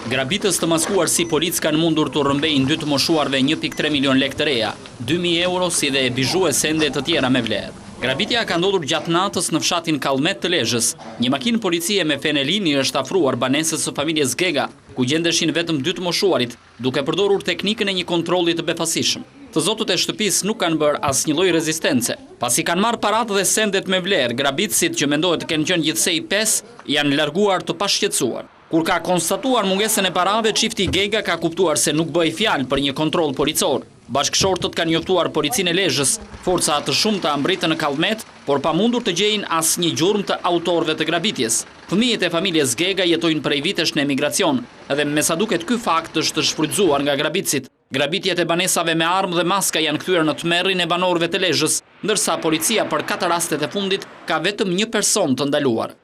Grabitës të maskuar si polic kanë mundur të rrëmbejnë 2 të moshuarve 1.3 milion lek të reja, 2.000 euro si dhe bizhu e sende të tjera me vlerë. Grabitja ka ndodhur gjatë natës në fshatin Kallmet të Lezhës. Një makinë policie me fenelini është afruar banesës së familjes Gega, ku gjendeshin vetëm 2 të moshuarit, duke përdorur teknikën e një kontrolli të befasishëm. Të zotët e shtëpisë nuk kanë bërë asnjë lloj rezistence. Pasi kanë marrë paratë dhe sendet me vlerë, grabitësit që mendohet të kenë qenë gjithsej 5 janë larguar të pashqetësuar. Kur ka konstatuar mungesën e parave, çifti Gega ka kuptuar se nuk bëi fjalë për një kontroll policor. Bashkëshortët kanë njoftuar policinë e Lezhës, forca të shumta mbritën në Kallmet, por pa mundur të gjejnë asnjë gjurmë të autorëve të grabitjes. Fëmijët e familjes Gega jetojnë prej vitesh në emigracion, dhe me sa duket ky fakt është shfrytzuar nga grabitësit. Grabitjet e banesave me armë dhe maska janë kthyer në tmerrin e banorëve të Lezhës, ndërsa policia për 4 rastet e fundit ka vetëm 1 person të ndaluar.